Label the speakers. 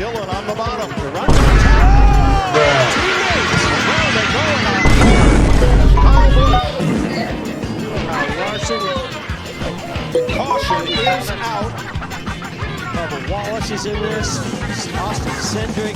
Speaker 1: Dillon on the bottom. The run to the top. Teammates. Well, they go now. Kyle Busch. Larson. Caution is out. Bubba Wallace is in this. Austin Cindric.